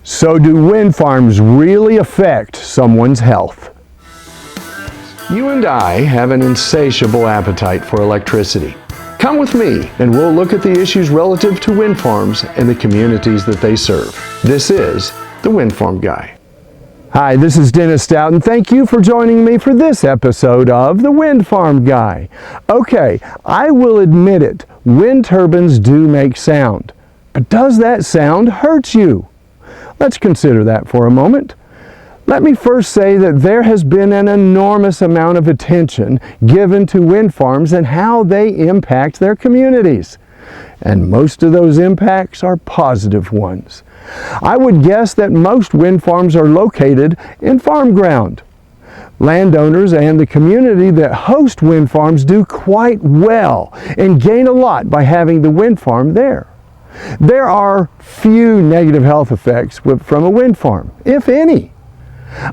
So do wind farms really affect someone's health? You and I have an insatiable appetite for electricity. Come with me and we'll look at the issues relative to wind farms and the communities that they serve. This is the Windfarm Guy. Hi, this is Dennis Stout and thank you for joining me for this episode of the Windfarm Guy. Okay, I will admit it, wind turbines do make sound. But does that sound hurt you? Let's consider that for a moment. Let me first say that there has been an enormous amount of attention given to wind farms and how they impact their communities. And most of those impacts are positive ones. I would guess that most wind farms are located in farm ground. Landowners and the community that host wind farms do quite well and gain a lot by having the wind farm there. There are few negative health effects from a wind farm, if any.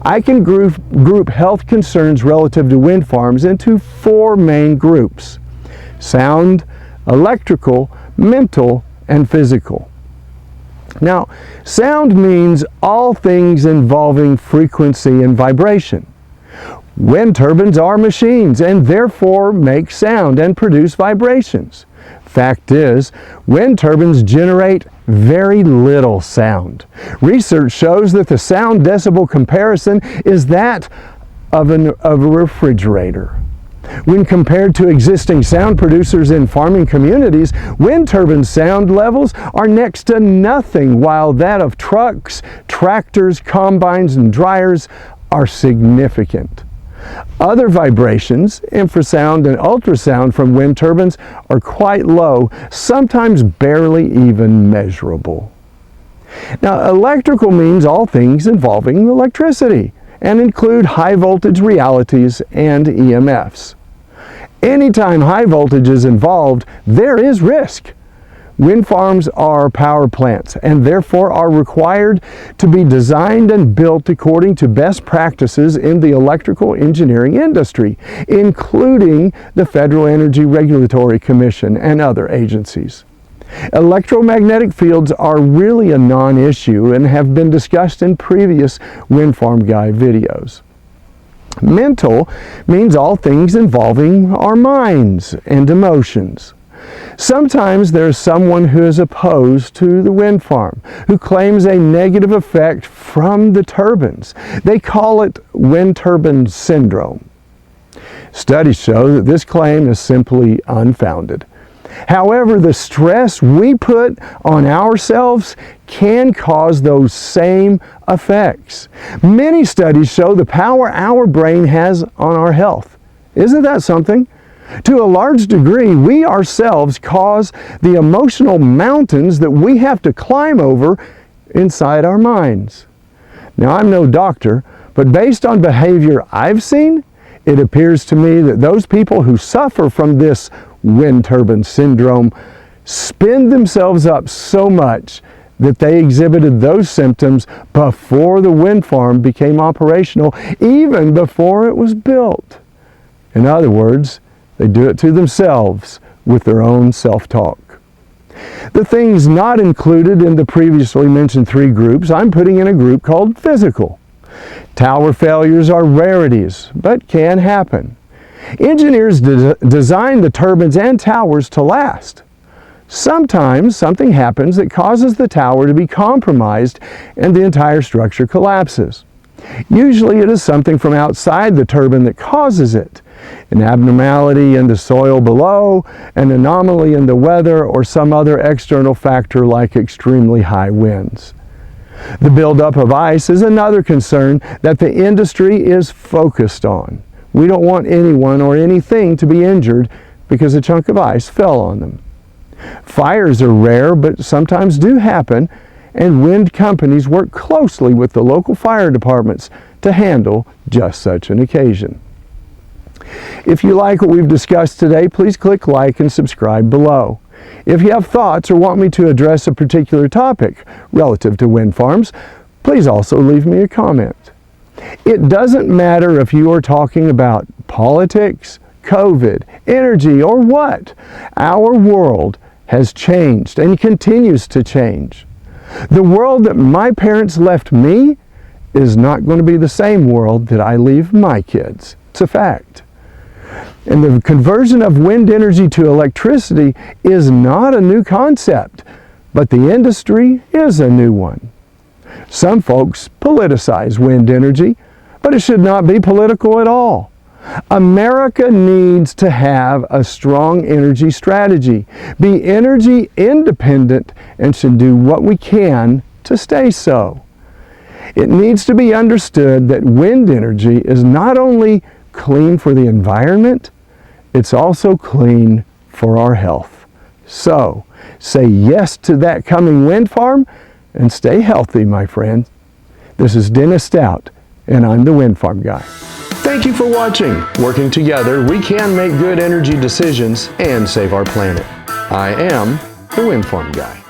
I can group health concerns relative to wind farms into four main groups: sound, electrical, mental, and physical. Now, sound means all things involving frequency and vibration. Wind turbines are machines and therefore make sound and produce vibrations. Fact is, wind turbines generate very little sound. Research shows that the sound decibel comparison is that of a refrigerator. When compared to existing sound producers in farming communities, wind turbine sound levels are next to nothing, while that of trucks, tractors, combines, and dryers are significant. Other vibrations, infrasound and ultrasound from wind turbines, are quite low, sometimes barely even measurable. Now, electrical means all things involving electricity and include high voltage realities and EMFs. Anytime high voltage is involved, there is risk. Wind farms are power plants and therefore are required to be designed and built according to best practices in the electrical engineering industry, including the Federal Energy Regulatory Commission and other agencies. Electromagnetic fields are really a non-issue and have been discussed in previous Windfarm Guy videos. Mental means all things involving our minds and emotions. Sometimes there is someone who is opposed to the wind farm, who claims a negative effect from the turbines. They call it wind turbine syndrome. Studies show that this claim is simply unfounded. However, the stress we put on ourselves can cause those same effects. Many studies show the power our brain has on our health. Isn't that something? To a large degree, we ourselves cause the emotional mountains that we have to climb over inside our minds. Now, I'm no doctor, but based on behavior I've seen, it appears to me that those people who suffer from this wind turbine syndrome spin themselves up so much that they exhibited those symptoms before the wind farm became operational, even before it was built. In other words, they do it to themselves with their own self-talk. The things not included in the previously mentioned three groups, I'm putting in a group called physical. Tower failures are rarities, but can happen. Engineers design the turbines and towers to last. Sometimes something happens that causes the tower to be compromised and the entire structure collapses. Usually it is something from outside the turbine that causes it. An abnormality in the soil below, an anomaly in the weather, or some other external factor like extremely high winds. The buildup of ice is another concern that the industry is focused on. We don't want anyone or anything to be injured because a chunk of ice fell on them. Fires are rare, but sometimes do happen, and wind companies work closely with the local fire departments to handle just such an occasion. If you like what we've discussed today, please click like and subscribe below. If you have thoughts or want me to address a particular topic relative to wind farms, please also leave me a comment. It doesn't matter if you are talking about politics, COVID, energy, or what. Our world has changed and continues to change. The world that my parents left me is not going to be the same world that I leave my kids. It's a fact. And the conversion of wind energy to electricity is not a new concept, but the industry is a new one. Some folks politicize wind energy, but it should not be political at all. America needs to have a strong energy strategy, be energy independent, and should do what we can to stay so. It needs to be understood that wind energy is not only clean for the environment, it's also clean for our health. So, say yes to that coming wind farm and stay healthy, my friend. This is Dennis Stout, and I'm the Windfarm Guy. Thank you for watching. Working together, we can make good energy decisions and save our planet. I am the Windfarm Guy.